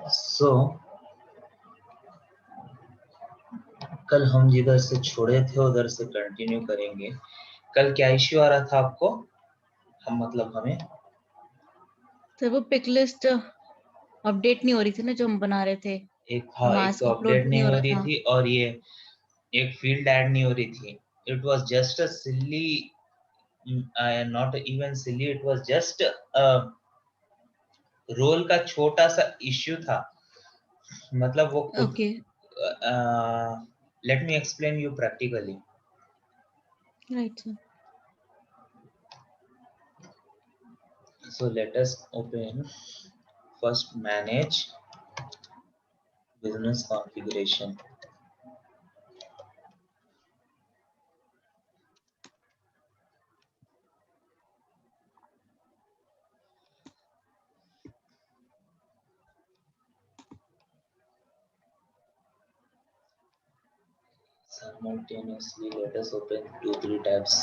सो कल हम जिधर से छोड़े थे उधर से कंटिन्यू करेंगे। कल क्या इश्यू आ रहा था आपको? हमें तो वो पिक लिस्ट अपडेट नहीं हो रही थी ना जो हम बना रहे थे। एक मास्क तो अपलोड अपडेट भी नहीं नहीं हो हो रहा रही था। थी, और ये एक फील्ड ऐड नहीं हो रही थी। It was just a silly, not even silly, it was just roll का छोटा सा इश्यू था। मतलब वो खुद, okay let me explain you practically. Right sir. So let us open first manage business configuration. Simultaneously, let us open 2-3 tabs.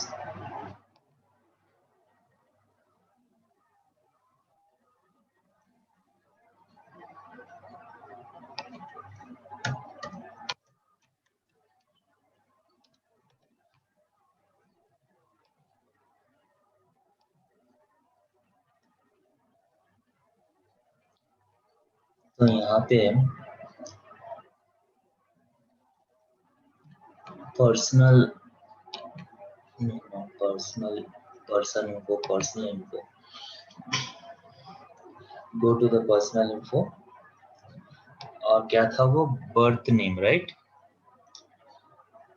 तो यहाँ पे personal personal person info, go to the personal info, और क्या था वो, बर्थ नेम, राइट।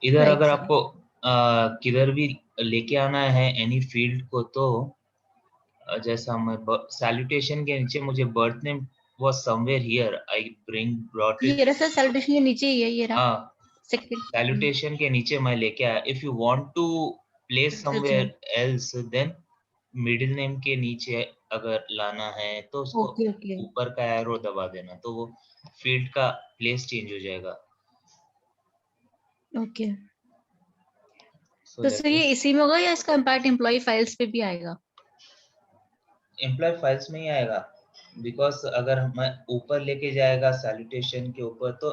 इधर right अगर sir. आपको किधर भी लेके आना है एनी फील्ड को, तो जैसा मैं सैल्यूटेशन के नीचे मुझे birth name was somewhere here, I brought ये it। रहा सर, सैलूटेशन के नीचे ही है, ये रहा हाँ, सेकंड। सैल्यूटेशन के नीचे मैं लेके आया। If you want to place अच्छा somewhere else, then middle name के नीचे अगर लाना है तो उसको ओके ओके ऊपर का एरो दबा देना, तो वो फील्ड का प्लेस चेंज हो जाएगा। ओके। सो तो सर लेट ये अस, इसी में होगा या इसका इम्पैक्ट एम्प्लॉय फाइल्स पे भी आएगा? एम्प्लॉय फाइल्स में ही आएगा, बिकॉज अगर मैं ऊपर लेके जाएगा सैल्यूटेशन के ऊपर, तो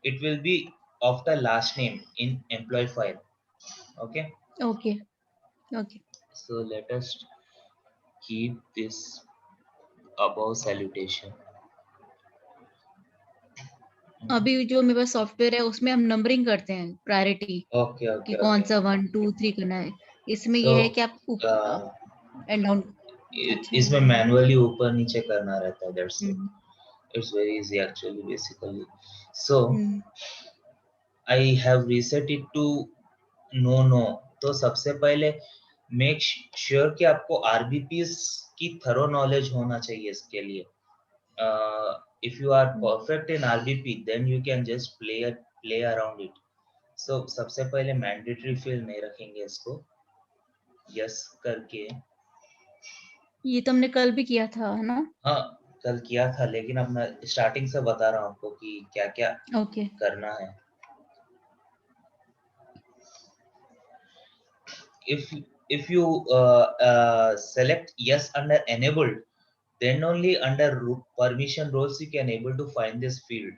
it will be of the last name in employ file. Okay, okay okay. so let us keep this above salutation. अभी जो मेरे पास सॉफ्टवेयर है उसमें हम नंबरिंग करते हैं प्रायोरिटी ओके कि ओके कौन ओके। सा 1 2 3 करना है। इसमें सो ये है कि आप ऊपर एंड डाउन। अच्छा इसमें बताइए। मैनुअली ऊपर नीचे करना रहता है, that's it. Hmm it's very easy actually, basically. So hmm I have reset it to no. तो सबसे पहले मेक श्योर कि आपको आरबीपीस की थरो नॉलेज होना चाहिए इसके लिए। If you are perfect in R B P, then you can just play around it. So सबसे पहले मैंडेटरी फील्ड नहीं रखेंगे इसको, यस करके। ये तो हमने कल भी किया था है ना? हाँ, कल किया था, लेकिन अब मैं स्टार्टिंग से बता रहा हूँ आपको कि क्या क्या ओके करना है। if if you select yes under enabled, then only under permission roles you can able to find this field।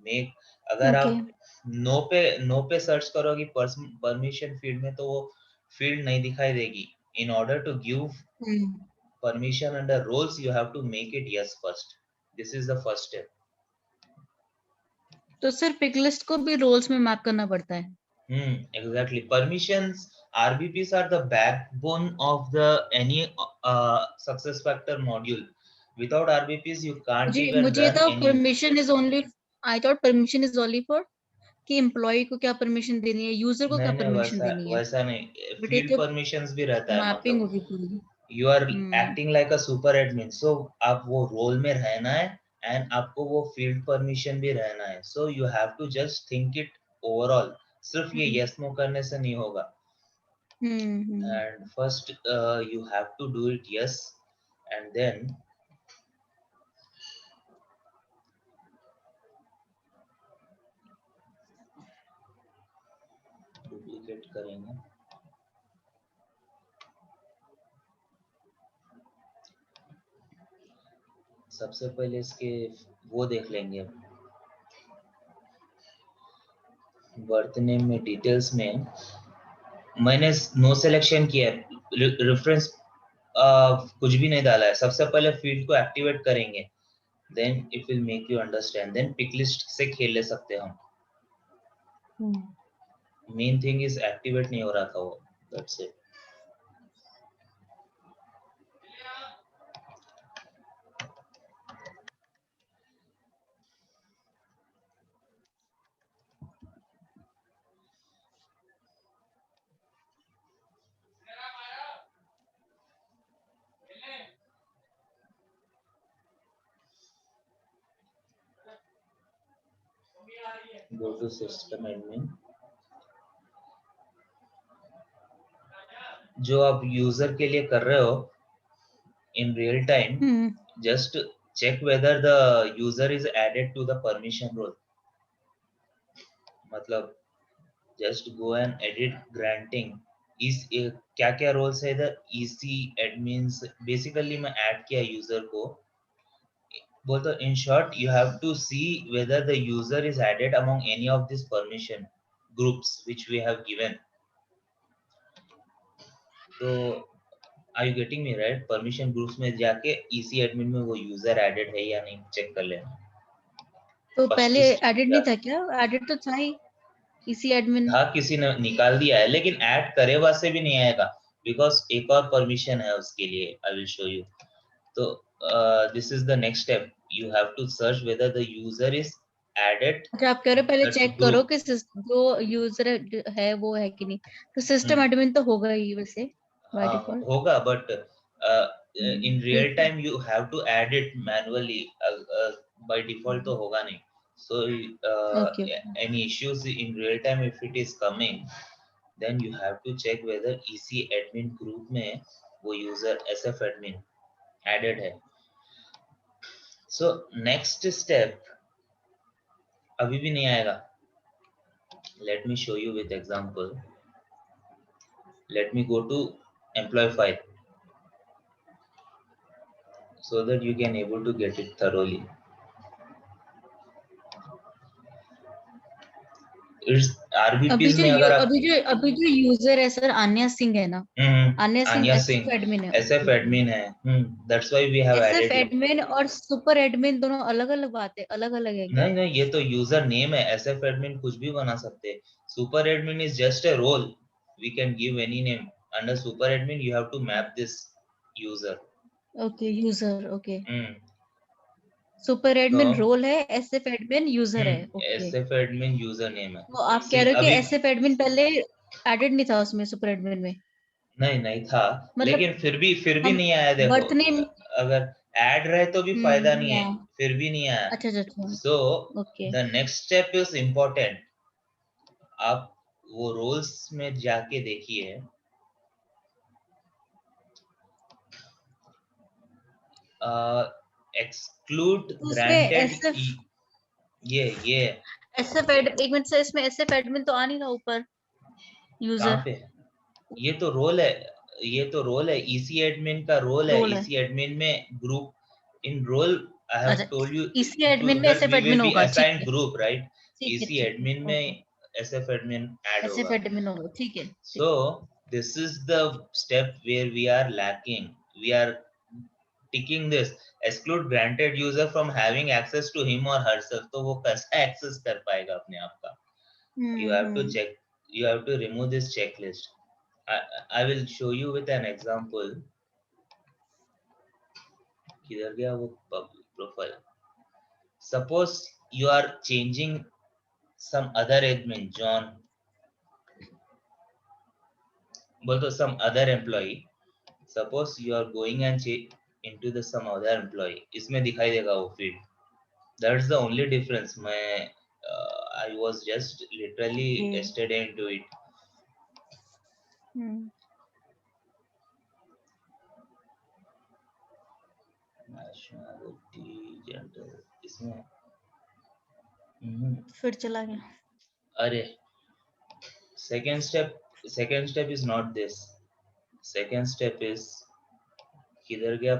make, अगर ओके। आप नो पे सर्च करोगे परमिशन फील्ड में, तो वो फील्ड नहीं दिखाई देगी। in order to give hmm. permission under roles, you have to make it yes first। this is the first step। तो सिर्फ पिक लिस्ट को भी रोल्स में मैप करना पड़ता है? Exactly, permissions, RBPs are the backbone of the any success factor module। without RBPs you can't मुझे even मुझे run तो any। Permission is only, I thought permission is only for कि एम्प्लॉय को क्या परमिशन देनी है, यूजर को क्या नहीं नहीं, परमिशन वैसा देनी है। वैसा नहीं, बट ये फील्ड तो परमिशंस भी रहता है। मैपिंग मतलब होगी पूरी। You are hmm acting like a super admin, so आप वो रोल में रहना है, एंड आपको वो फील्ड परमिशन भी रहना है। So you have to just think it overall. सिर्फ ये हम्म यस नो करने से नहीं होगा। Hmm. And first you have to do it yes, and then duplicate करेंगे। सबसे पहले इसके वो देख लेंगे। बर्थ नेम में डिटेल्स में मैंने नो सिलेक्शन किया है, रेफरेंस कुछ भी नहीं डाला है। सबसे पहले फील्ड को एक्टिवेट करेंगे, then it will make you understand. Then pick list से खेल ले सकते हैं हम। मेन थिंग इज एक्टिवेट नहीं हो रहा था वो, that's it. Go to system admin. जो आप यूजर के लिए कर रहे हो in real time, just check whether the user is added to the permission role। मतलब just go and edit granting इस क्या क्या रोल्स है इधर, EC admins बेसिकली मैं ऐड किया यूजर को। बोलते in short you have to see whether the user is added among any of these permission groups which we have given। तो are you getting me right? Permission groups में जाके EC admin में वो user added है या नहीं check कर लेना। तो पहले फर्स्ट एडिट नहीं था क्या? एडिट तो था ही EC एडमिन। हाँ, किसी ने निकाल दिया है, लेकिन ऐड करे हुआ से भी नहीं आएगा, बिकॉज एक और परमिशन है उसके लिए। I will show you. तो this is the next step, you have to search whether the user is added अच्छा, आप कह रहे हो पहले दैट चेक करो ग्रुप। कि जो यूजर है वो है कि नहीं। तो सिस्टम एडमिन तो होगा ही वैसे बाय हाँ डिफॉल्ट। होगा, बट इन रियल ठीक है। Time you have to add it manually, by default तो होगा नहीं। So okay. Any issues in real time if it is coming, then you have to check whether EC admin group में वो user SF admin added है। So next step अभी भी नहीं आएगा। Let me show you with example। Let me go to employee file so that you can able to get it thoroughly। It's RBPs में अगर आप अभी जो यूजर है सर आन्या सिंह है ना। आन्या सिंह आन्या एसएफ सिंह एडमिन है। SF admin है। That's why we have SF added it। Admin और सुपर एडमिन दोनों अलग अलग बात है, अलग अलग है क्या? नहीं नहीं, ये तो यूजर नेम है। SF एडमिन कुछ भी बना सकते हैं। Super admin is just a role, we can give any name. Under super admin you have to map this user. Okay, user. Okay, hmm super तो एडमिन रोल है, SF admin user है। Okay, SF admin user name है। तो आप कह रहे हो कि अभी एसएफ एडमिन पहले एडेड नहीं था उसमें, सुपर एडमिन में? नहीं नहीं था, मतलब लेकिन फिर भी हम नहीं आया। देखो, बर्थ नेम। अगर ऐड रहे तो भी फायदा नहीं है, हाँ। फिर भी नहीं आया। अच्छा अच्छा अच्छा। So okay. The next step is important. आप वो रोल्स में जाके देखिए, एक्सक्लूड तो इसमें ग्रांटेड। एसएफ ये एसएफ एड एक मिनट से, इसमें एसएफ एडमिन तो आ नहीं रहा ऊपर कहाँ यूजर। पे? ये तो रोल है, ये तो रोल है। EC एडमिन का रोल है। रोल है। EC एडमिन में group in role, I have अच्छा, टोल्ड यू इसी टू एडमिन में that SF we will admin be होगा। ठीक असाइंड है। Group, right? ठीक है। EC ठीक है। एडमिन में okay. SF admin add SF होगा। एडमिन होगा। ठीक है। So ठीक है। this is the step where we are lacking। We are ticking this exclude granted user from having access to him or herself। तो वो कैसे एक्सेस कर पाएगा अपने आप का? You have to hmm. check, you have to remove this checklist। I will show you with an example। किधर गया वो public profile? Suppose you are changing some other admin, John, बोल तो some other employee। Suppose you are going and into the some other employee, इसमें दिखाई देगा वो field। That's the only difference। मैं I was just literally okay. yesterday into it। Hmm. nationality, gender, इसमें फिर चला गया। अरे second step is not this। second step is किधर गया?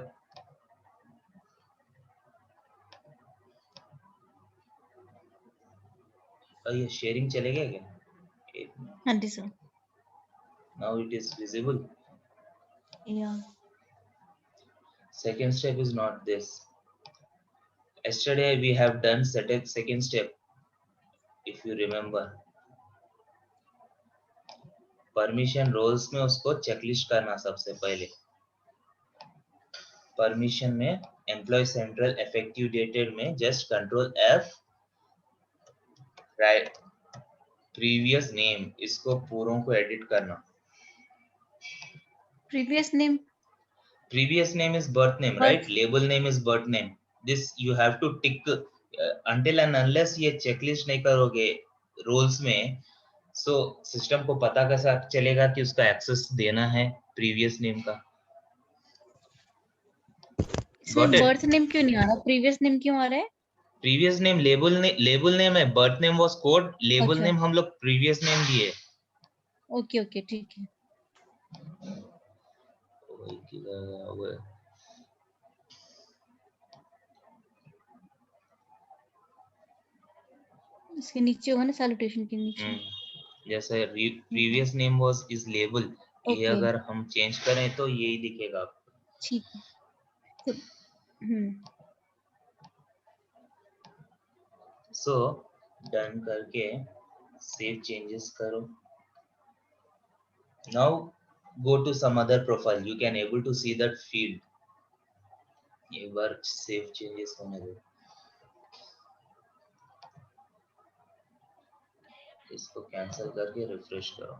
ये शेयरिंग चलेगा क्या? एक मिनट, हाँ जी sir. Now it is visible. या Second step is not this. Yesterday we have done second step, if you remember. Permission roles में उसको चेकलिस्ट करना सबसे पहले. परमिशन में एम्प्लॉय सेंट्रल इफेक्टिव डेटेड में just control F, right, previous name, इसको पूरों को एडिट करना. Previous name, Previous name is birth name, right? Label name is birth name. This you have to tick until and unless ये checklist नहीं करोगे roles में, so system को पता कैसा चलेगा कि उसका access देना है previous name का. इसमें Got it? बर्थ नेम क्यों नहीं आ रहा, प्रीवियस नेम क्यों आ रहा है? Previous name label name है, birth name was code, label अच्छा, name हम लोग previous name दिए. ओके ओके ठीक है। वही किधर वो है. इसके नीचे होगा ना, सैलूटेशन के नीचे। जैसे previous name was is label, ये ओके अगर हम चेंज करें तो यही दिखेगा आपको. ठीक है। तो So डन करके सेव चेंजेस करो. Now go to some other profile, you can able to see that field. एक बार सेव चेंजेस होने दो. इसको कैंसिल करके रिफ्रेश करो.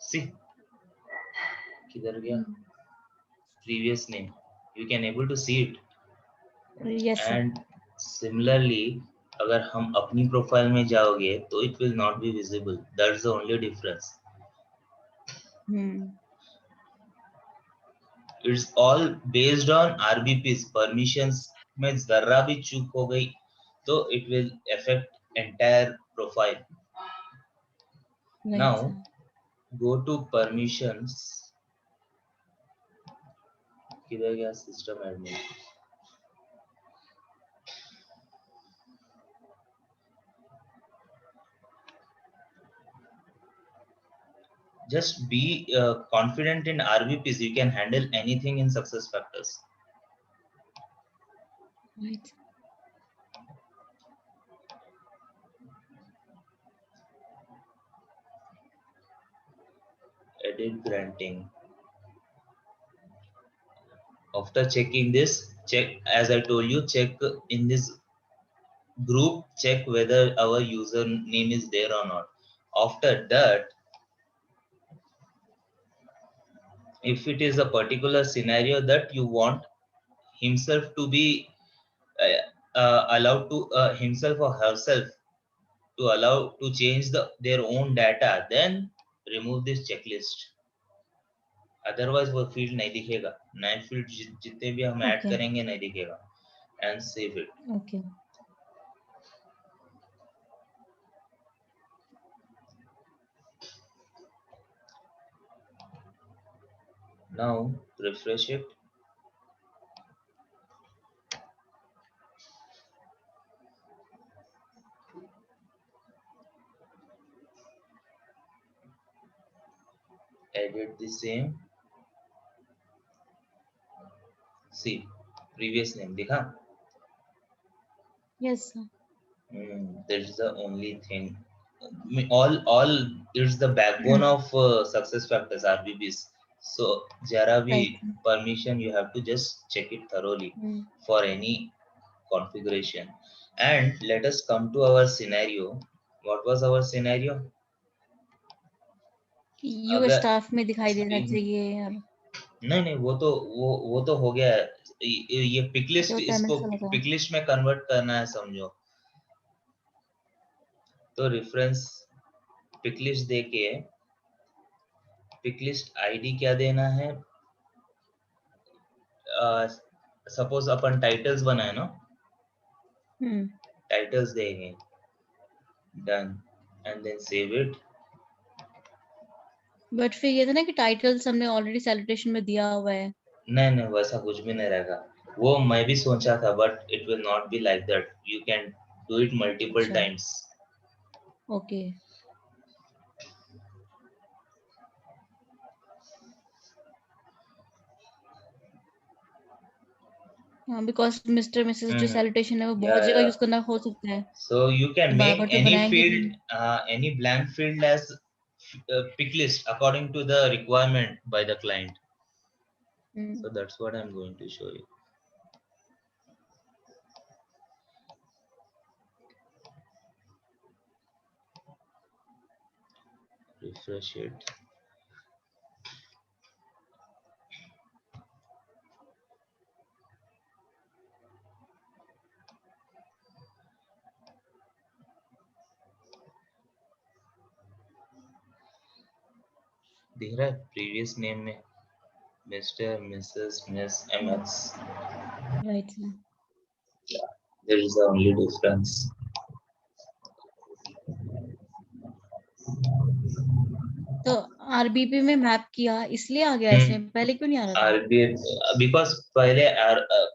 सी किधर गया previous name, you can able to see it. Yes sir. And similarly अगर हम अपनी प्रोफाइल में जाओगे तो it will not be visible. That's the only difference. It's all based on RBPs. Permissions में जरा भी चूक हो गई तो it will affect entire profile. Right Now sir. go to permissions. किधर गया system admin? Just be confident in RBPs. You can handle anything in SuccessFactors. Right Edit granting. After checking this, check, as I told you, check in this group, check whether our username is there or not. After that, if it is a particular scenario that you want himself to be allowed to himself or herself to allow to change their own data, then remove this checklist. Otherwise वो field नहीं दिखेगा. नए field जितने भी हम add okay करेंगे नहीं दिखेगा. And save it. Okay. Now refresh it. Edit the same. See previous name दिखा. Yes sir. That is the only thing. All it's the backbone of SuccessFactors RBPs. So jara bhi right sir. permission you have to just check it thoroughly for any configuration. And let us come to our scenario. What was our scenario? You अगर staff में दिखाई देना screen, चाहिए और नहीं वो तो हो गया है. ये पिक अच्छा लिस्ट, वो इसको टाइमिंग्स का लगा। पिक लिस्ट में कन्वर्ट करना है समझो. तो रेफरेंस पिक लिस्ट देके पिक लिस्ट आईडी क्या देना है. सपोज अपन टाइटल्स बनाए ना, टाइटल्स देंगे. Done. and then save it. But फिर ये था ना कि टाइटल्स हमने ऑलरेडी सैलूटेशन में दिया हुआ है. नहीं वैसा कुछ भी नहीं रहेगा. वो मैं भी सोचा था, but it will not be like that. You can do it multiple अच्छा. टाइम्स. ओके. हाँ, बिकॉज मिस्टर मिसेस जो सैलूटेशन है वो बहुत जगह यूज करना हो सकता है. So you can bar make बार तो any बनाएंगे field, नहीं. any blank field as pick list according to the requirement by the client. So that's what I'm going to show you. Refresh it. दिख रहा है प्रीवियस नेम में mister Mrs miss MX. Right sir. There is the only difference. तो RBP में map किया इसलिए आ गया ऐसे, पहले क्यों नहीं आ रहा था? आरबीआई बिकॉज पहले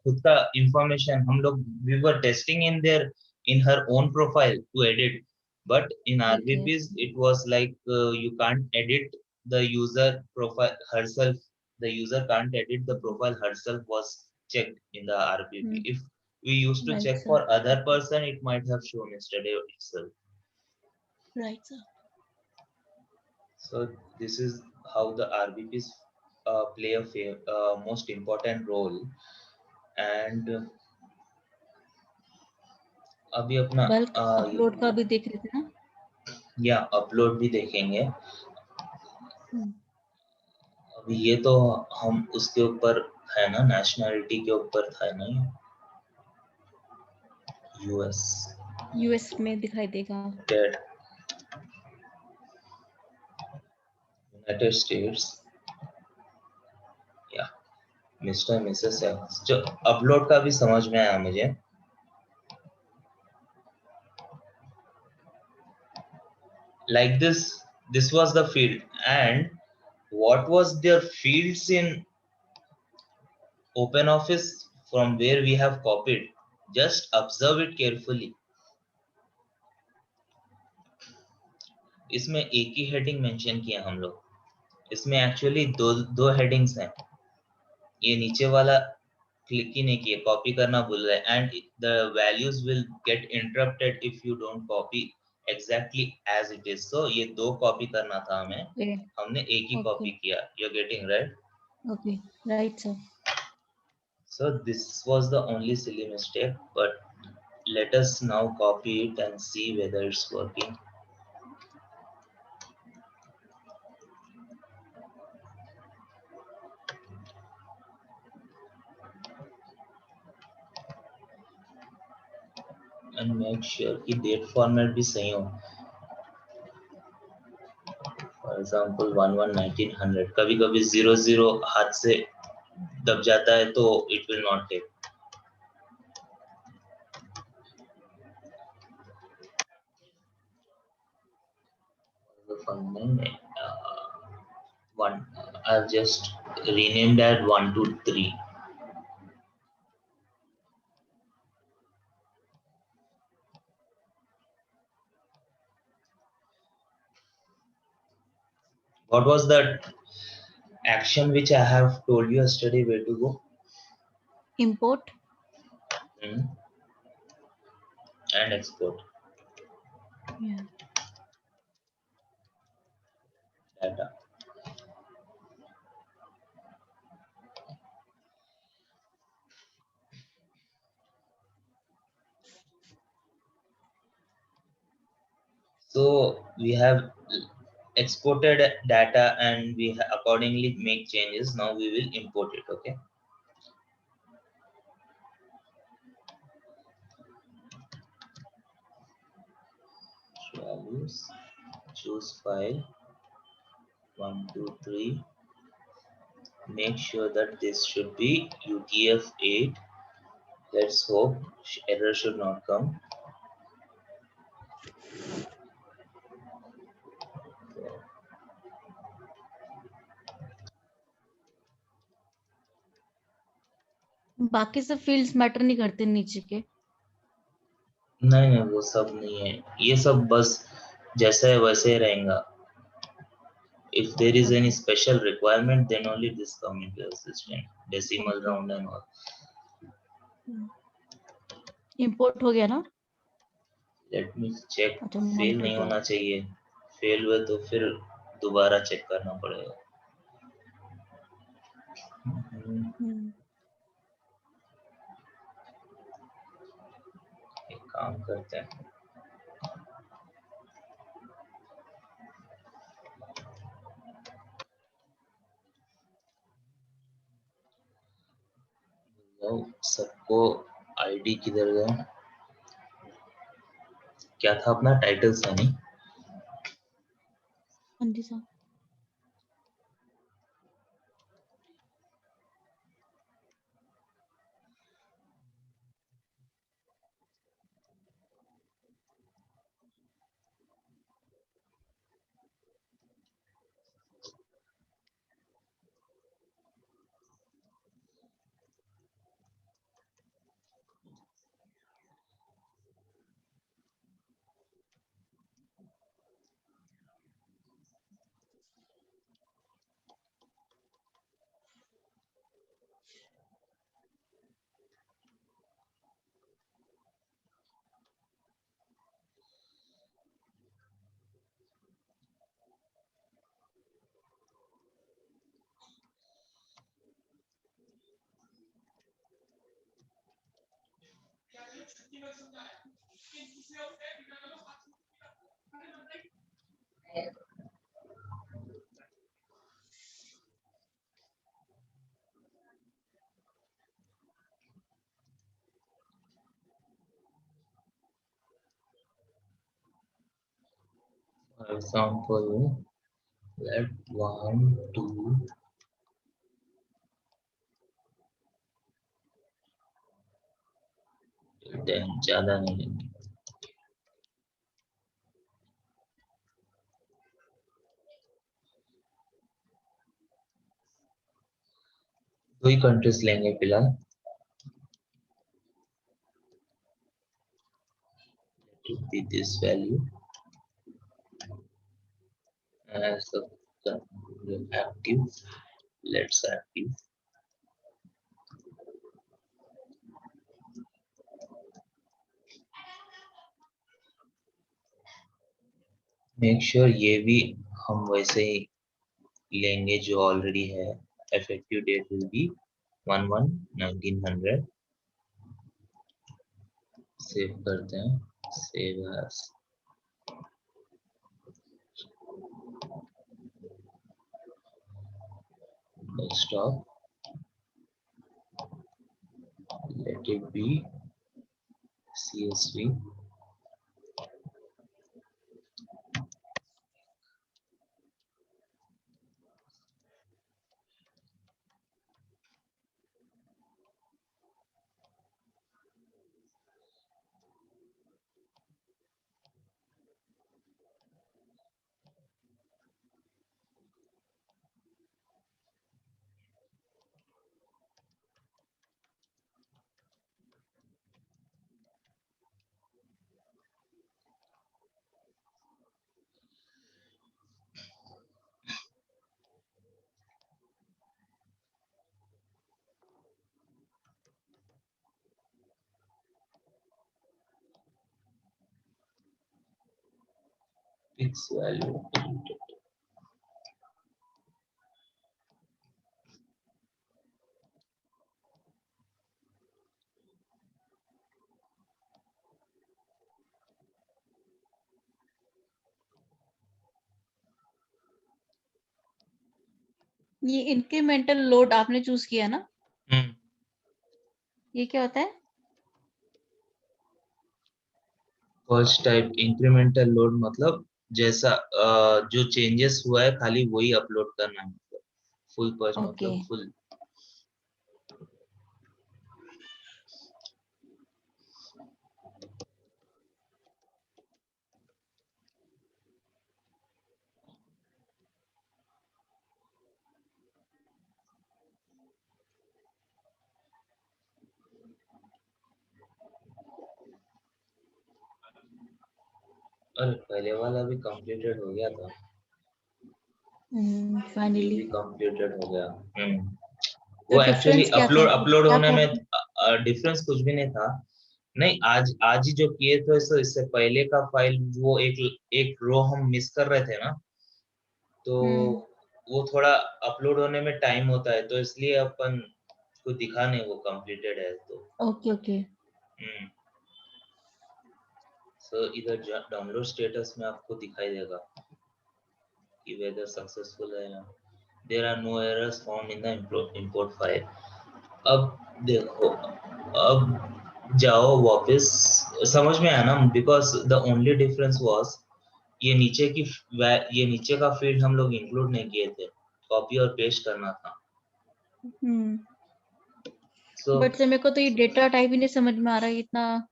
खुद का इंफॉर्मेशन हम लोग we were testing in there in her own profile to edit, but in okay. RBPs it was like you can't edit the user profile herself. The user can't edit the profile herself was checked in the RBP. If we used to right check sir. for other person, it might have shown yesterday itself. Right sir. So this is how the RBPs play a most important role. And अभी अपना bulk upload का भी देख रहे थे ना? या upload भी देखेंगे. अभी ये तो हम उसके ऊपर है ना, नेशनैलिटी के ऊपर था ना. यूएस में दिखाई देगा. यूनाइटेड स्टेट्स या मिस्टर मिसेस एक्स. जो अपलोड का भी समझ में आया मुझे. Like this was the field, and what was their fields in OpenOffice from where we have copied. Just observe it carefully. इसमें एक ही हेडिंग मेंशन किया हम लोग. इसमें एक्चुअली दो हेडिंग्स हैं. ये नीचे वाला क्लिक ही नहीं किया, कॉपी करना भूल गए, and the values will get interrupted if you don't copy exactly as it is. So ये दो कॉपी करना था हमें. हमने एक ही कॉपी किया. You're getting right? Okay, right sir. So this was the only silly mistake, but let us now copy it and see whether it's working. And make sure कि date format भी सही हो. For example 11-1900. कभी कभी 00 हाथ से दब जाता है तो it will not take. I've just renamed that 123. What was that action which I have told you yesterday where to go? Import. And export. Yeah. Data. So we have exported data and we accordingly make changes. Now we will import it. Okay. Values. Choose file. 1, 2, 3. Make sure that this should be UTF-8. Let's hope error should not come. बाकी सब fields matter नहीं करते नीचे के। नहीं नहीं, वो सब नहीं है, ये सब बस जैसा है वैसे ही रहेगा। If there is any okay special requirement, then only this come into assistant, decimal okay round and all. Import हो गया ना? Let me check. अच्छा फेल मॉनिटर नहीं पे। होना चाहिए, फेल हुए तो फिर दोबारा चेक करना पड़ेगा। हम्म, एक काम करते हैं, तो सबको आईडी किधर गया, क्या था अपना टाइटल सनी। हाँ जी सर। For example, let 1 2 10, ज्यादा नहीं लेंगे। दो ही कंट्रीज लेंगे फिलहाल। Let it be this value as the active. Let's active. Make sure ये भी हम वैसे ही लेंगे जो ऑलरेडी है। Effective date will be 1/1/1900। Save करते हैं, save as, desktop, let it be CSV। Fix value. ये इंक्रीमेंटल लोड आपने चूज किया ना? हम्म, ये क्या होता है? फर्स्ट टाइप इंक्रीमेंटल लोड मतलब जैसा जो चेंजेस हुआ है खाली वही अपलोड करना है, मतलब फुल पज ओके मतलब फुल। अरे पहले वाला भी कंप्लीटेड हो गया था, ये फाइनली। भी कंप्लीटेड हो गया। तो वो एक्चुअली डिफरेंस क्या था, अपलोड मतलब अपलोड क्या होने में प्रॉब्लम? डिफरेंस कुछ भी नहीं था। नहीं, आज आज ही जो किए थे, सो इससे पहले का फाइल वो एक रो हम मिस कर रहे थे ना, तो हम्म। वो थोड़ा अपलोड होने में टाइम होता है, तो इसलिए अपन को दिखा नहीं वो कंप्लीटेड है तो। Okay okay. सो इधर डाउनलोड स्टेटस में आपको दिखाई देगा कि वेदर सक्सेसफुल है या there are no errors found in the import file. अब देखो, अब जाओ वापस, समझ में आया ना, because the only difference was ये नीचे की ये नीचे का फील्ड हम लोग इंक्लूड नहीं किए थे, कॉपी और पेस्ट करना था। हम्म। सो बट से मेरे को तो ये डेटा टाइप ही नहीं समझ में आ रहा है इतना।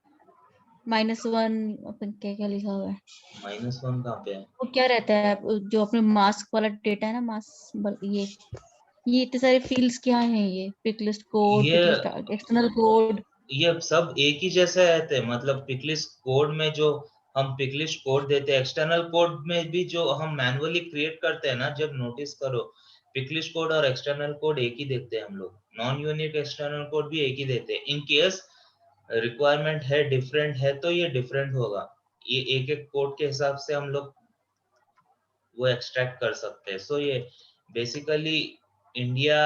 -1 अपन क्या क्या लिखा हुआ है? -1 कहाँ पे है? वो क्या रहता है जो अपने मास्क वाला डेटा है ना, मास्क, ये इतने सारे फील्ड्स क्या हैं? ये पिक लिस्ट कोड, ये पिक लिस्ट एक्सटर्नल कोड। ये सब एक ही जैसे रहते हैं, मतलब पिकलिस्ट कोड में जो हम पिकलिस्ट कोड देते हैं, एक्सटर्नल कोड में भी जो हम मैनुअली क्रिएट करते हैं ना, जब नोटिस करो पिकलिस्ट कोड और एक्सटर्नल कोड एक ही देखते हैं हम लोग, नॉन यूनिक एक्सटर्नल कोड भी एक ही देते हैं। इन केस रिक्वायरमेंट है डिफरेंट है तो ये डिफरेंट होगा, ये एक एक कोड के हिसाब से हम लोग वो एक्सट्रैक्ट कर सकते हैं। सो ये बेसिकली इंडिया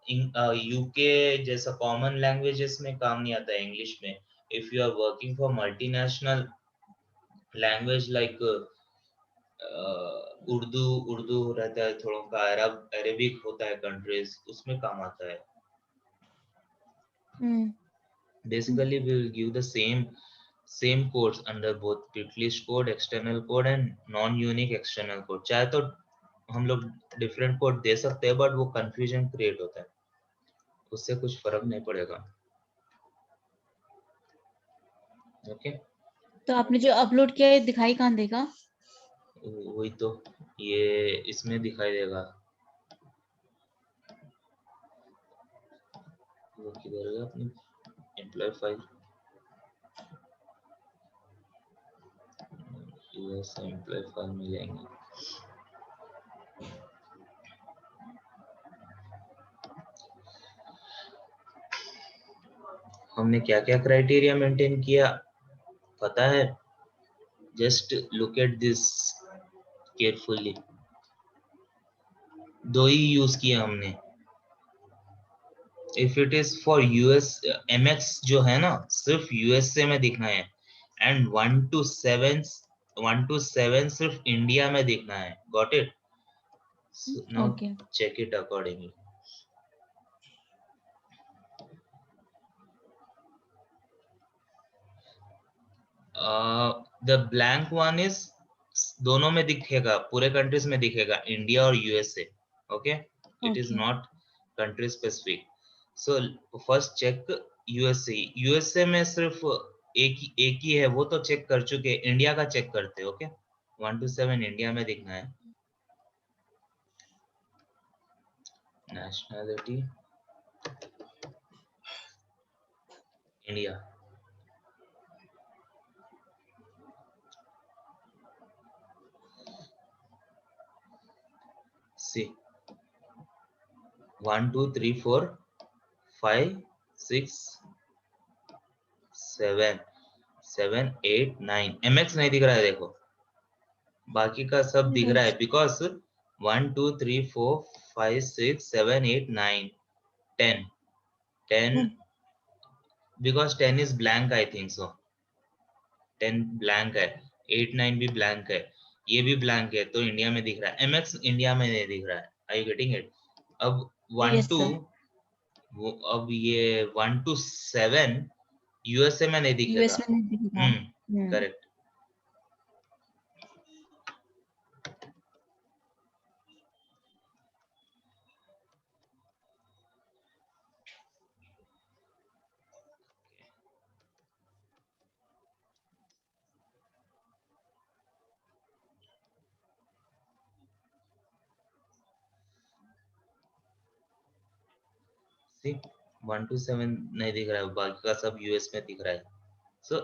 यूके जैसा कॉमन लैंग्वेजेस में काम नहीं आता है इंग्लिश में। If you are working for multinational language like Urdu, Urdu रहता है थोड़ा का, अरेबिक होता है कंट्रीज, उसमें काम आता है। हम्म। Basically, we will give the same codes under both pitlist code, external code and non-unique external code। चाहे तो हम लोग डिफरेंट कोड दे सकते हैं, बट वो कंफ्यूजन क्रिएट होता है, उससे कुछ फर्क नहीं पड़ेगा। ओके, तो आपने जो अपलोड किया है दिखाई कहाँ देगा? वही तो, ये इसमें दिखाई देगा। वो किधर है अपनी एम्प्लॉय फाइल? एम्प्लॉय फाइल में जाएंगे। हमने क्या क्या क्राइटेरिया मेंटेन किया पता है? Just look at this carefully. दो ही यूज किया हमने। If it is for US, MX जो है ना, सिर्फ यूएसए में दिखना है, एंड 1 to 7 सिर्फ इंडिया में दिखना है। Got it? Now okay. Check it accordingly. The blank one is दोनों में दिखेगा, पूरे कंट्रीज में दिखेगा, इंडिया और USA. Okay, it is okay. Not country specific. So first check USA. USA में सिर्फ एक ही है, वो तो चेक कर चुके। इंडिया का चेक करते। ओके, 1 to 7 इंडिया में दिखना है। Nationality India. सी 1 2 3 4 5 6 7 7 8 9 एमएक्स नहीं दिख रहा है, देखो बाकी का सब दिख रहा है, because 1 2 3 4 5 6 7 8 9 10 because 10 is blank, I think so. 10 blank है, 8 9 भी ब्लैंक है, ये भी ब्लैंक है, तो इंडिया में दिख रहा है। एमएक्स इंडिया में नहीं दिख रहा है। Are you getting it? अब वन यस टू सर। वो अब ये 1 to 7 यूएसए में नहीं यूएस दिखेगा। में नहीं दिखेगा। करेक्ट। सी 1 to 7 नहीं दिख रहा है, बाकी का सब यूएस में दिख रहा है। So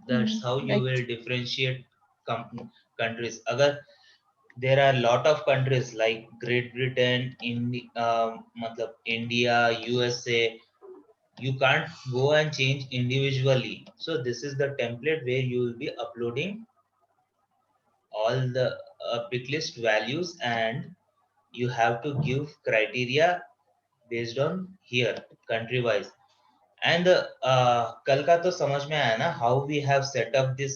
that's how you like. Will differentiate countries. अगर there are lot of countries like Great Britain, मतलब India, USA, you can't go and change individually. So this is the template where you will be uploading all the pick list values, and you have to give criteria based on here country wise. And कल का तो समझ में आया ना how we have set up this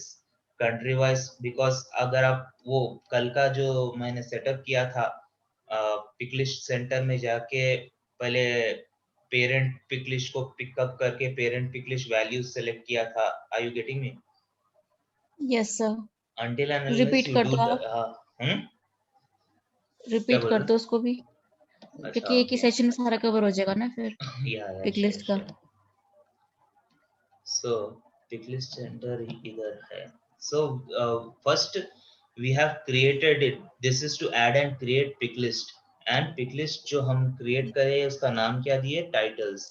country wise, because अगर आप वो कल का जो मैंने सेटअप किया था पिक लिस्ट सेंटर में जाके पहले पेरेंट पिक लिस्ट को पिकअप करके parent pick list values select किया था. Are you getting me? Yes sir, until and unless repeat you कर do दो the आप, क्या रिपीट बोल कर रहे दो उसको भी, हो? अच्छा क्योंकि एक ही ओके. सेशन में सारा कवर हो जाएगा ना फिर या पिक श्योर लिस्ट का. Sure. So pick list center इधर है. So first we have created it. This is to add and create pick list. And pick list जो हम create करें उसका नाम क्या दिए? Titles.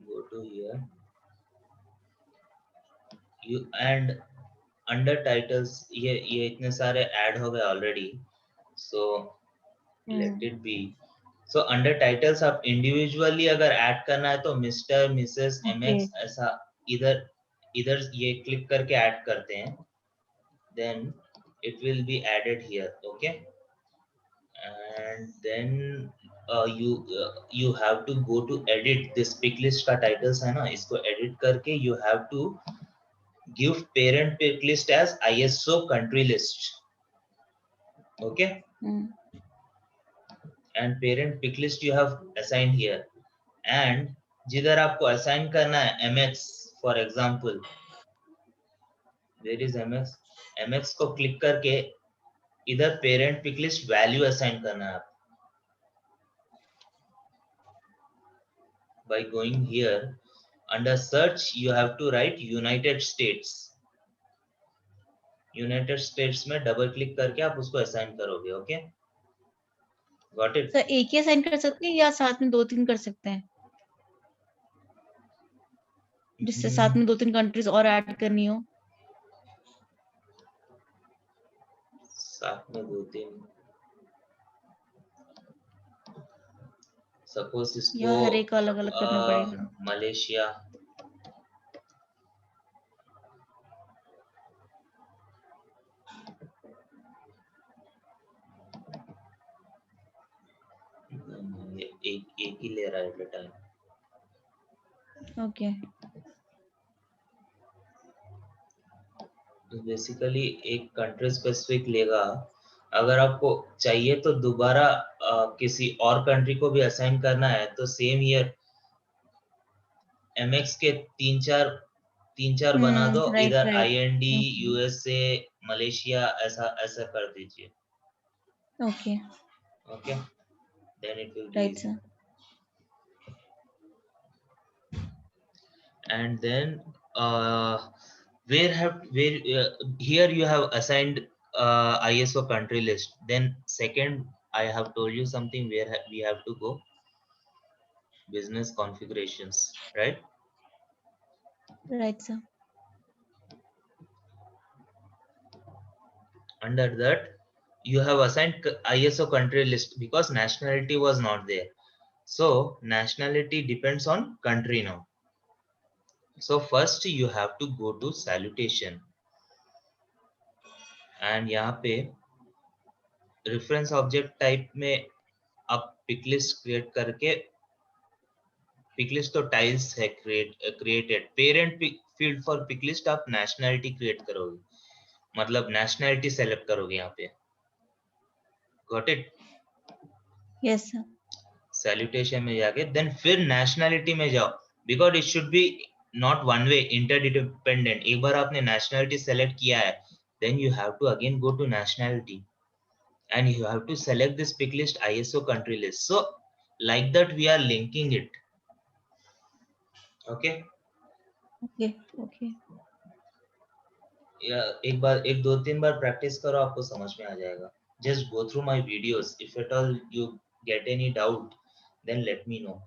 Go to here. You and under titles ये इतने सारे add हो गए already. So let it be. So under titles आप individually अगर add करना है तो Mr, Mrs, ओके. MX ऐसा इधर इधर ये क्लिक करके ऐड करते हैं. Then it will be added here. Okay. And then you have to go to edit this pick list का titles है ना, इसको edit करके you have to give parent pick list as ISO country list. Okay. And parent pick list you have assigned here. And जिधर आपको assign करना है MX for example, there is MX. MX को click करके इधर parent pick list value assign करना है. आप by going here under search you have to write United States. United States में डबल क्लिक करके आप उसको असाइन करोगे. Okay, got it? सर एक ही असाइन कर सकते हैं या साथ में 2-3 कर सकते हैं, जिससे साथ में 2-3 कंट्रीज और ऐड करनी हो? साथ में 2-3 सपोज इसको या हर एक अलग अलग करना पड़ेगा? मलेशिया, एक ही ले रहा है एट अ टाइम. ओके. तो बेसिकली एक कंट्री स्पेसिफिक लेगा. अगर आपको चाहिए तो दोबारा किसी और कंट्री को भी असाइन करना है तो सेम ईयर MX के तीन चार बना दो. राइट इधर राइट. IND, USA, मलेशिया ऐसा ऐसा कर दीजिए. Okay. Okay, then it will be right easy. Sir. And then here you have assigned ISO country list. Then second I have told you something where we have to go business configurations, right? Right sir. Under that you have assigned ISO country list because nationality was not there. So nationality depends on country now. So first you have to go to salutation and यहाँ पे reference object type में आप pick list create करके pick list तो tiles है created. Parent field for pick list आप nationality create करोगे, मतलब नेशनैलिटी सेलेक्ट करोगे यहाँ पे. Got it? Yes sir. Salutation में जाके देन फिर नेशनैलिटी में जाओ because it should be not one way, interdependent. एक बार आपने नेशनैलिटी सेलेक्ट किया है then you have to again go to nationality and you have to select this pick list ISO country list. So like that we are linking it. Okay. Okay. Okay. या एक 2-3 बार practice करो, आपको समझ में आ जाएगा. Just go through my videos. If at all you get any doubt, then let me know.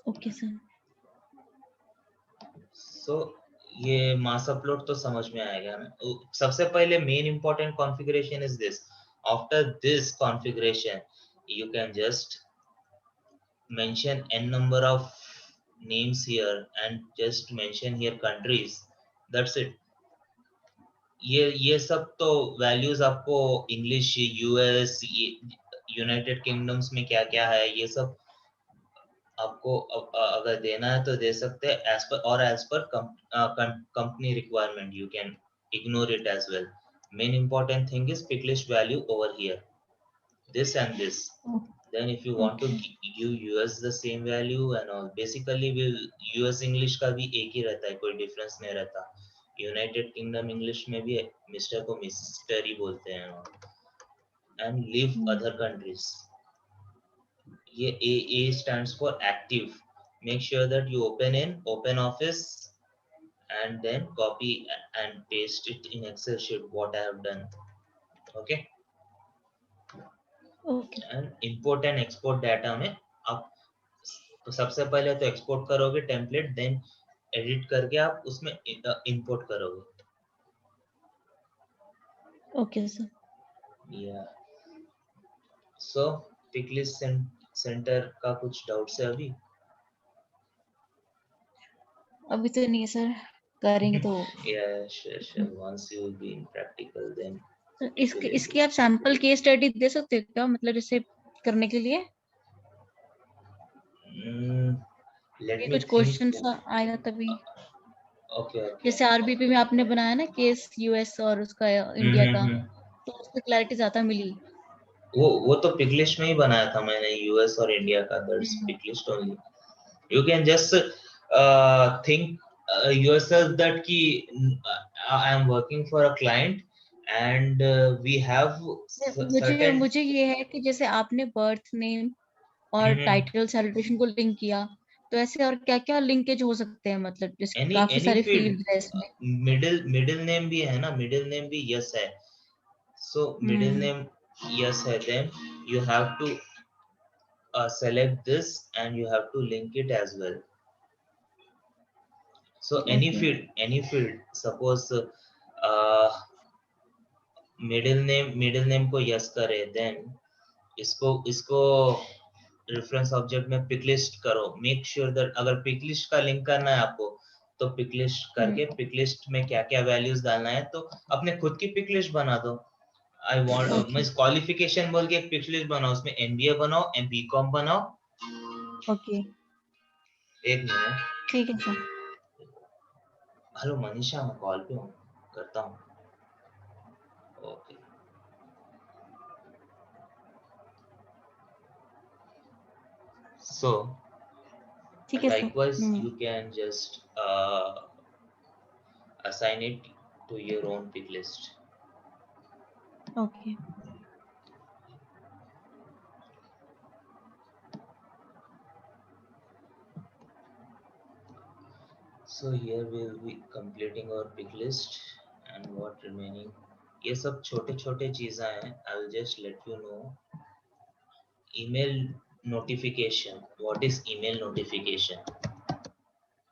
Okay sir. So ये mass upload तो समझ में आएगा ना। सबसे पहले main important configuration is this. After this configuration you can just mention n number of names here and just mention here countries. That's it. ये सब तो वैल्यूज आपको इंग्लिश, यूएस, यूनाइटेड किंगडम्स में क्या क्या है ये सब आपको अगर देना है तो दे सकते हैं एज पर company requirement. You can ignore it as well. Main important thing is pick list value over here, this and this. Then if you want to okay give US the same value and all, basically will US English का भी एक ही रहता है, कोई difference नहीं रहता। United kingdom English में भी मिस्टर को मिस्टर ही बोलते हैं। एंड लीव अदर कंट्रीज, ये A stands for active. Make sure that you open office and then copy and paste it in Excel sheet what I have done. Okay. Okay and import and export data में आप तो सबसे पहले तो export करोगे template, then edit करके आप उसमें इंपोर्ट करोगे। Okay sir. या सो पिक लिस्ट सेंटर का कुछ डाउट्स है अभी? अभी तो नहीं है सर, करेंगे तो। या sure once you will be in practical then it will इसकी आप सैंपल केस स्टडी दे सकते हो क्या, मतलब जैसे करने के लिए लेट ये मी कुछ थिंक। क्वेश्चंस आएगा तभी। Okay okay. जैसे आरबीपी में आपने बनाया ना केस यूएस और उसका इंडिया का, तो उसमें क्लैरिटी ज्यादा मिली। वो तो पिक लिस्ट में ही बनाया था मैंने, यूएस और इंडिया का। That's pick list only. You can just think yourself that ki I am working for a client and we have मुझे certain मुझे ये है कि जैसे आपने बर्थ नेम और टाइटल सैलूटेशन को लिंक किया, तो ऐसे और क्या क्या लिंकेज हो सकते हैं, मतलब जैसे काफी any सारे field, फील्ड है इसमें। middle name भी है ना, middle name भी yes है। So middle हम्म। name yes है, then you have to select this and you have to link it as well. So okay any field suppose middle name को yes करे, then इसको इसको रेफरेंस ऑब्जेक्ट में pick list करो। Make sure that अगर pick list का link करना है आपको तो पिक लिस्ट करके पिक लिस्ट में क्या क्या वैल्यूज डालना है तो अपने खुद की पिक लिस्ट बना दो। I want okay means qualification बोल के एक पिक लिस्ट बनाओ, उसमें एमबीए बनाओ, बीकॉम बनाओ। ओके एक मिनट। ठीक है सर। हेलो मनीषा, मैं कॉल पे हूँ, करता हूँ। ओके। सो ठीक है sir. likewise you can just assign it to your own pick list. Okay So here we will be completing our pick list and what remaining, ये सब छोटे छोटे चीजें हैं। I will just let you know. Email notification. What is email notification?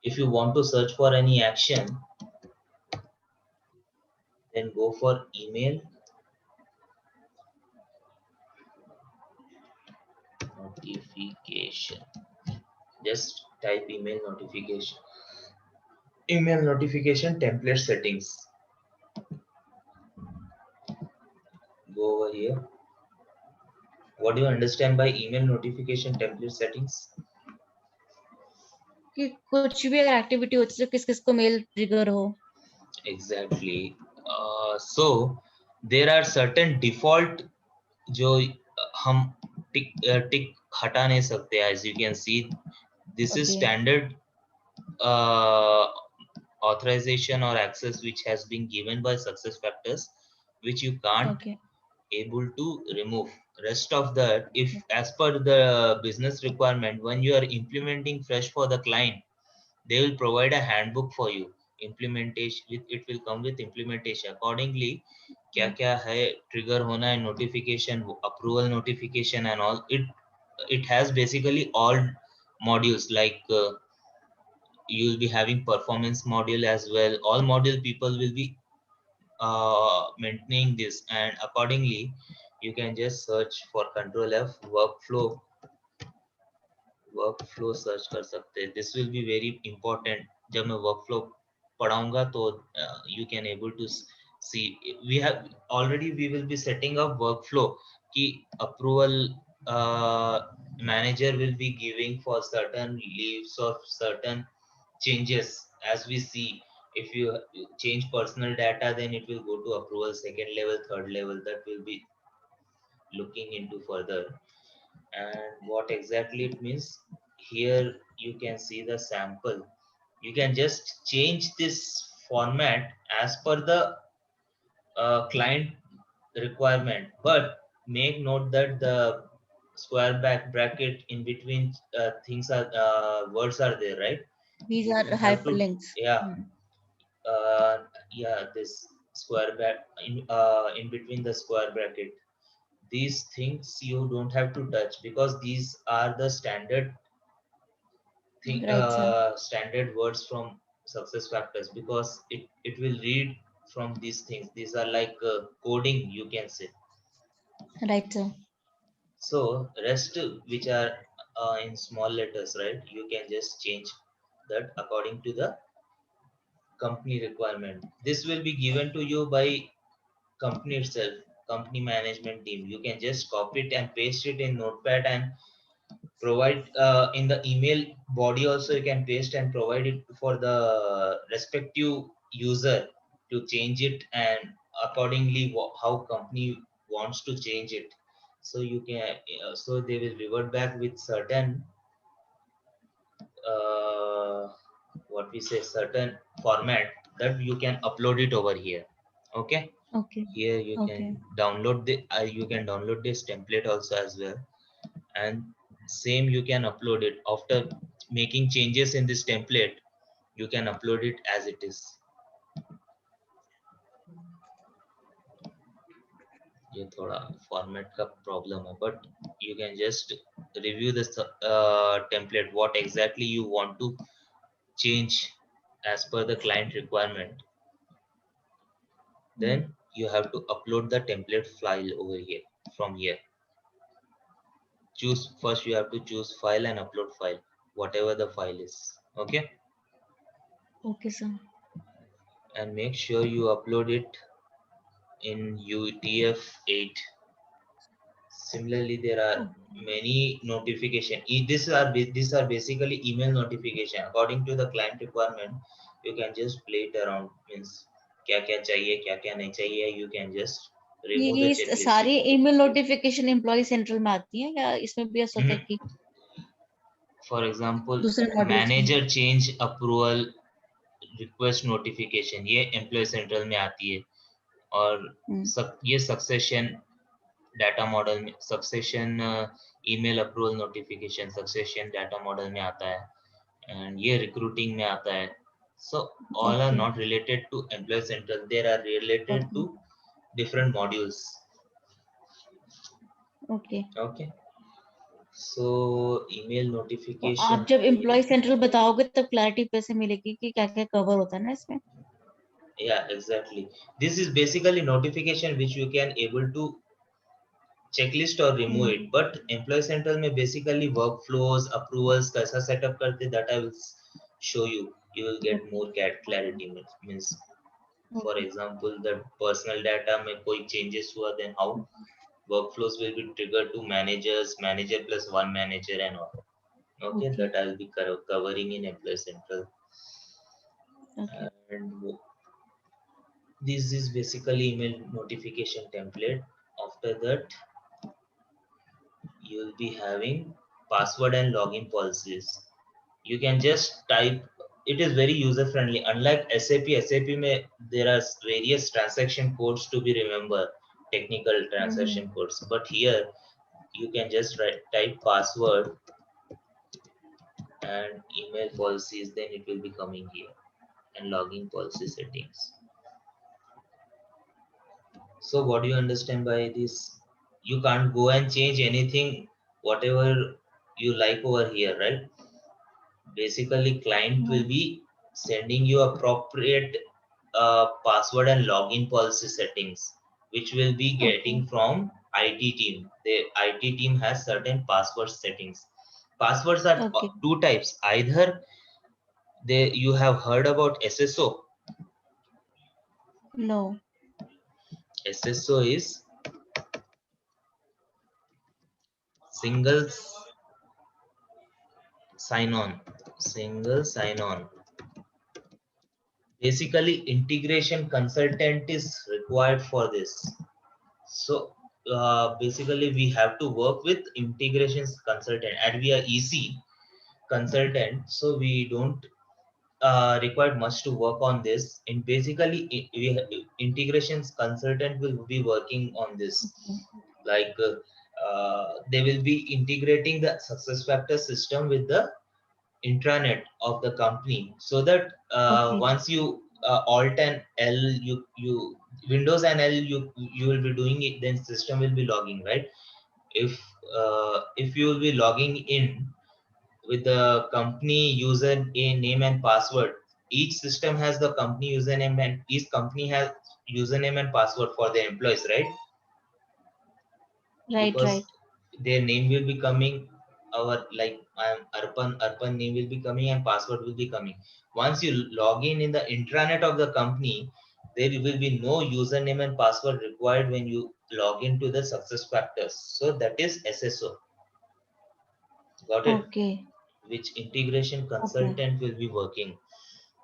If you want to search for any action, then go for email notification. Just type email notification. Email notification template settings. Go over here. What do you understand by email notification template settings? कि कुछ भी अगर activity होती है तो किस किस को मेल ट्रिगर हो। Exactly. So there are certain default जो हम टिक हटा नहीं सकते। As you can see, this is okay standard authorization or access which has been given by SuccessFactors, which you can't okay able to remove. Rest of that, if as per the business requirement, when you are implementing fresh for the client, they will provide a handbook for you. Implementation with it will come with implementation accordingly. क्या क्या है trigger होना है, notification, approval notification and all, it has basically all modules like you'll be having performance module as well. All module people will be maintaining this, and accordingly you can just search for control F workflow search कर सकते हैं. This will be very important. जब मैं workflow पढ़ाऊंगा तो you can able to see we have already we will be setting up workflow कि approval manager will be giving for certain leaves or certain changes. As we see, if you change personal data, then it will go to approval second level, third level, that will be looking into further. And what exactly it means, here you can see the sample. You can just change this format as per the client requirement, but make note that the square back bracket in between things are words are there, right? These You are have to, hyperlinks. yeah, this square back in between the square bracket. These things you don't have to touch because these are the standard thing, Right, sir. standard words from success factors, because it will read from these things. These are like coding, you can say. Right, sir. So rest which are in small letters, right, you can just change that according to the company requirement. This will be given to you by company itself, company management team. You can just copy it and paste it in notepad and provide in the email body also. You can paste and provide it for the respective user to change it, and accordingly how company wants to change it. So you can so they will revert back with certain uh, what we say, certain format that you can upload it over here. Okay, Okay. here you Okay. can download the you can download this template also as well, and same you can upload it after making changes in this template. You can upload it as it is. ये थोड़ा format का problem है, but you can just review this template, what exactly you want to change as per the client requirement. Then you have to upload the template file over here. From here, choose first, you have to choose file and upload file, whatever the file is. Okay, Okay, sir. and make sure you upload it in UTF-8. Similarly, there are many notification. These are basically email notification. According to the client requirement, you can just play it around. Means क्या क्या चाहिए, क्या क्या नहीं चाहिए. You can just remove the ये checklist. सारी email notification employ central में आती है या इसमें भी ऐसा होता है कि For example, दूसरे मॉड्यूल्स में? manager change approval request notification, ये एम्प्लॉय सेंट्रल में आती है. और ये सक्सेशन डाटा मॉडल में, succession email approval notification succession data model में आता है, एंड ये रिक्रूटिंग में आता है. So all are not related to employee central, they are related to different modules. Okay, so email notification. आप जब एम्प्लॉय सेंट्रल बताओगे तब क्लैरिटी कैसे मिलेगी कि क्या क्या कवर होता है ना इसमें? Yeah, exactly. This is basically notification which you can able to checklist or remove it, but employee central में basically workflows, approvals कैसा setup करते, that I will show you. You will get more clarity. Means for example, the personal data में कोई changes हुआ, then how workflows will be triggered to managers, manager plus one manager and all. Okay, that I will be covering in employee central. And this is basically email notification template. After that, you will be having password and login policies. You can just type. It is very user friendly. Unlike SAP में there are various transaction codes to be remembered, technical transaction codes. But here you can just type password and email policies. Then it will be coming here, and login policy settings. So what do you understand by this? You can't go and change anything, whatever you like over here, right? Basically, client will Hmm. be sending you appropriate password and login policy settings, which will be Okay. getting from IT team. The IT team has certain password settings. Passwords are Okay. two types. Either they you have heard about SSO. No. SSO is single sign on. Single sign on. Basically, integration consultant is required for this. So basically, we have to work with integrations consultant, and we are EC consultant, so we don't require much to work on this. And basically, integrations consultant will be working on this. Okay. Like they will be integrating the success factor system with the intranet of the company, so that Okay. once you alt and L, you Windows and L, you will be doing it, then system will be logging, right? If you will be logging in with the company user name and password, each system has the company username and each company has username and password for the employees, right? Right. Because Right. their name will be coming, our like I'm Arpan name will be coming and password will be coming. Once you log in the intranet of the company, there will be no username and password required when you log into the success factors. So that is SSO. Got it? Okay. Which integration Okay. consultant will be working.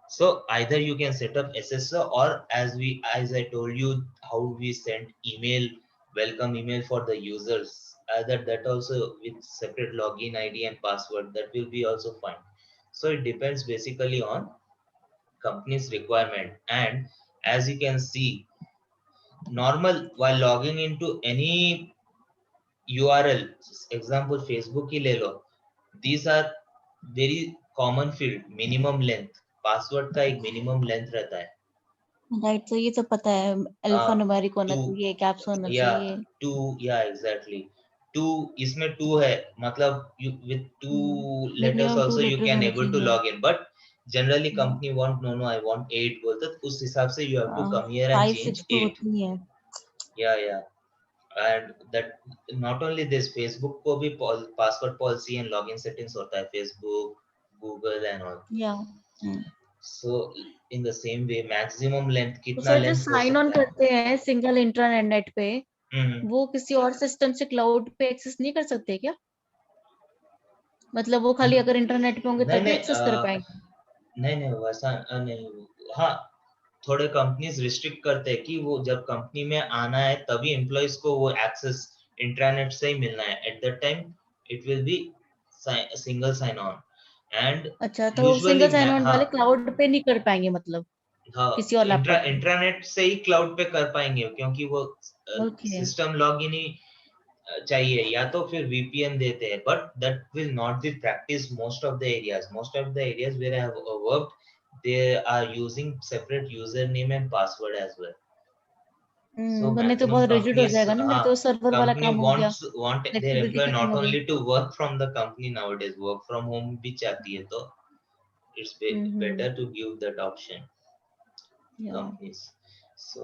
So either you can set up SSO, or as I told you how we send email, welcome email for the users, either that also with separate login ID and password, that will be also fine. So it depends basically on company's requirement. And as you can see, normal while logging into any URL, example Facebook ही ले लो, these are very common field, minimum length, password का एक minimum length रहता है। Right, तो ये सब पता है, अल्फा न्यूमेरिक होना टू चाहिए, कैप्स होना या चाहिए। टू या एग्जैक्टली टू, इसमें टू है, मतलब you with two letters minimum 2 also you letters can होने एबल टू चाहिए। Log in, but generally company want no no I want 8 बोलते, तो उस हिसाब से you have to come here and 5 change 6 तो 8। होती है। या and that, not only this, Facebook को भी password policy and login settings होता है, फेसबुक, गूगल एंड ऑल। या so in the same way maximum length तो कितना सर जो लेंथ हो साइन ऑन सकता है? करते हैं सिंगल इंट्रानेट पे, हम्म। वो किसी और सिस्टम से क्लाउड पे एक्सेस नहीं कर सकते क्या? मतलब वो खाली अगर इंटरनेट पे होंगे नहीं तभी नहीं एक्सेस कर पाएंगे? नहीं नहीं वैसा नहीं। हाँ, थोड़े कंपनीज रिस्ट्रिक्ट करते हैं कि वो जब कंपनी में आना है तभी एम्प्लॉयज को वो एक्सेस इंटरनेट से ही मिलना है, at that time it will be single sign on. And अच्छा, तो यूजुअली सिंगल साइन ऑन हाँ वाले क्लाउड पे नहीं कर पाएंगे मतलब हाँ, किसी और लैपटॉप पे? इंटरनेट से ही क्लाउड पे कर पाएंगे, क्योंकि वो ओके। सिस्टम लॉगिन ही चाहिए, या तो फिर VPN देते हैं, but that will not be practice most of the areas. Most of the areas where I have worked, they are using separate username and password as well. So वरना तो maximum बहुत rigid हो companies, जाएगा ना, फिर तो server वाला company काम हो गया, want their फ्लेक्सिबिलिटी employee खत्म not हो गई। only to work from the company nowadays, work from home भी चाहती है, तो it's hmm. better to give that option या companies. So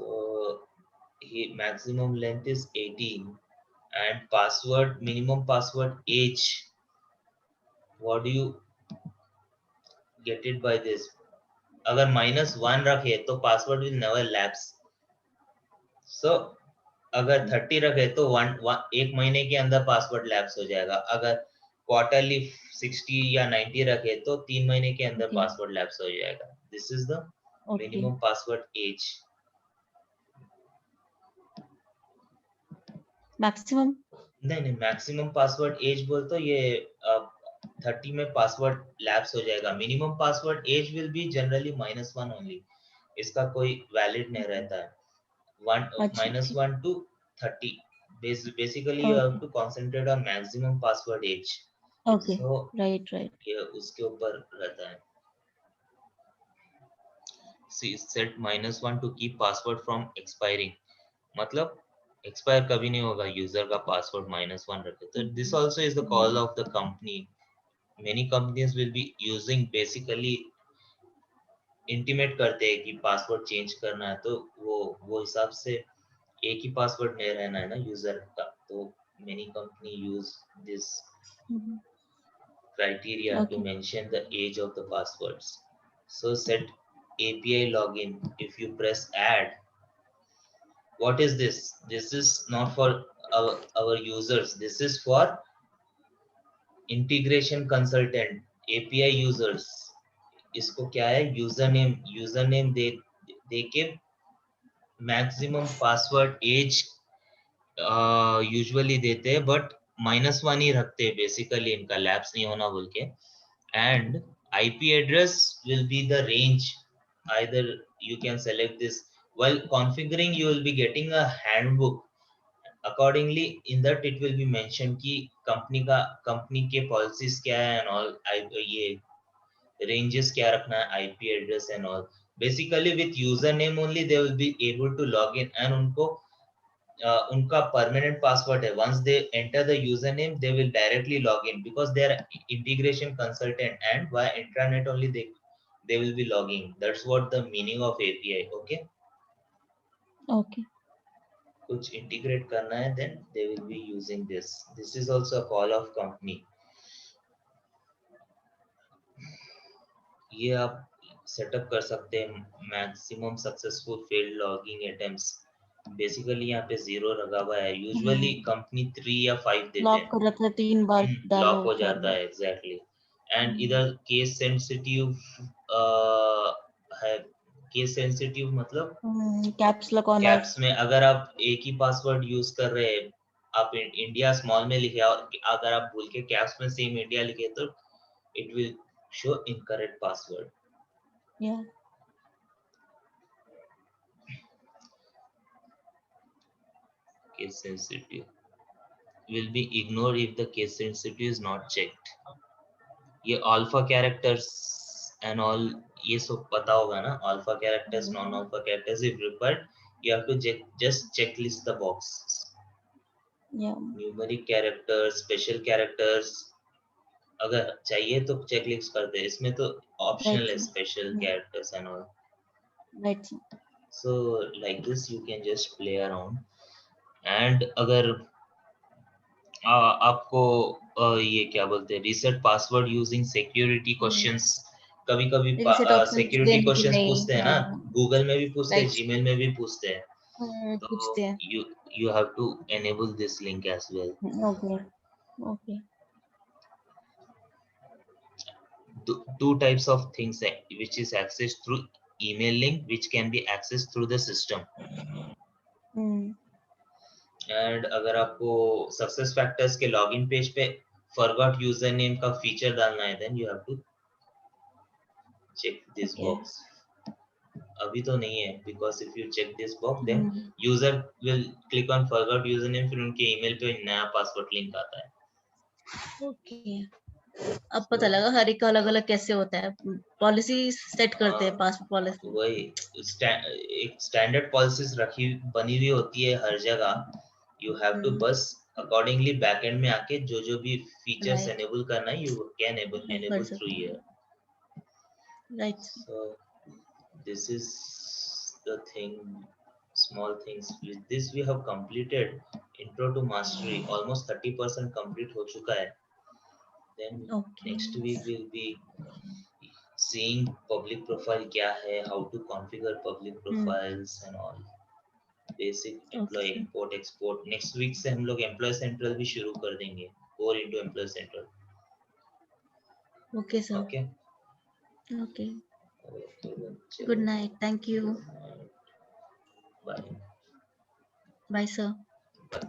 maximum length is 18, and password, minimum password age, what do you get it by this? अगर -1 रखे तो password will never lapse. सो अगर 30 रखे तो एक महीने के अंदर पासवर्ड लैप्स हो जाएगा। अगर क्वार्टरली 60 या 90 रखे तो 3 महीने के अंदर ओके। पासवर्ड लैप्स हो जाएगा। This is the okay. Minimum password age. Maximum? नहीं नहीं, मैक्सिमम पासवर्ड एज बोल तो ये 30 में पासवर्ड लैप्स हो जाएगा। Minimum password age will be generally -1 only, इसका कोई वैलिड नहीं रहता है। अच्छा, ठीक। -1 to 30, basically you have okay. to concentrate on maximum password age. Okay. So right. Right. ये उसके ऊपर रहता है। See, set -1 to keep password from expiring, मतलब एक्सपायर कभी नहीं होगा यूजर का पासवर्ड -1 रखे तो। This also is the call of the company, many companies will be using basically intimate करते हैं कि पासवर्ड चेंज करना है तो वो हिसाब से एक ही पासवर्ड नहीं रहना है ना यूजर का, तो many company use this criteria to Okay. mention the age of the passwords. So set API login. If you press add, what is this? This is not for our users. This is for integration consultant, API users. इसको क्या है, user name दे के maximum password as usually देते हैं, but -1 ही रखते हैं basically, इनका lapse नहीं होना बोल के. And IP address will be the range. Either you can select this. While configuring, you will be getting a handbook. Accordingly, in that it will be mentioned कि कंपनी के policies क्या है and all, ये ranges क्या रखना है, IP address and all. Basically with username only they will be able to log in, and उनका permanent password है. Once they enter the username, they will directly log in because they are integration consultant, and via intranet only they will be logging. That's what the meaning of API. Okay. Okay. कुछ integrate करना है, then they will be using this. This is also a call of company. ये आप setup कर सकते हैं. Maximum successful failed logging attempts, basically यहाँ पे 0 लगा हुआ है. यूजुअली कंपनी 3 या 5 देते लॉक हैं. कर रखा है, 3 बार लॉक डालो हो 4 जाता बार. है एग्जैक्टली. एंड इधर केस सेंसिटिव है. केस सेंसिटिव मतलब caps lock on off. Caps में अगर आप एक ही पासवर्ड यूज कर रहे हैं, आप इंडिया स्मॉल में लिखे और अगर आप भूल के कैप्स में सेम इंडिया लिखे तो it will show incorrect password. Yeah. Case sensitive will be ignored if the case sensitive is not checked. ये अल्फा कैरेक्टर्स एंड ऑल ये सब पता होगा ना, alpha characters, non alpha characters if required you have to just checklist the box. Yeah. Numeric characters, special characters अगर चाहिए तो checklist करते हैं. इसमें तो ऑप्शनल Right. है special characters and all. Right. So like this you can just play around. And अगर आपको ये क्या बोलते हैं, reset password using security questions, कभी कभी Reset options सिक्योरिटी देने की क्वेश्चंस नहीं. पूछते हैं ना, हाँ. गूगल में भी पूछते हैं, Right. जीमेल में भी पूछते हैं, तो पूछते हैं. you have to enable this link as well. Okay. Okay. Two types of things which is accessed through email link, which can be accessed through the system. And अगर आपको सक्सेस फैक्टर्स के लॉगिन पेज पे forgot user name का feature डालना है, then you have to check this box. अभी तो नहीं है, because if you check this box then user will click on forgot username, फिर उनके ईमेल पे नया पासवर्ड लिंक आता है. Okay. अब पता लगा हर एक अलग अलग कैसे होता है. पॉलिसी सेट करते हैं, पासवर्ड पॉलिसी. वही एक स्टैंडर्ड पॉलिसीज रखी बनी हुई होती है हर जगह. You have to बस अकॉर्डिंगली बैकएंड में आके जो भी फीचर्स एनेबल करना है, you can enable through here. Right. So this is the thing, small things. With this we have completed intro to mastery. Almost 30% complete हो चुका है. Then next week we'll be seeing public profile क्या है, how to configure public profiles and all. Basic employee import export. Next week से हम लोग employee central भी शुरू कर देंगे. Go into employee central. Okay sir. Okay. Okay. Good night. Thank you. Bye. Bye sir. Bye.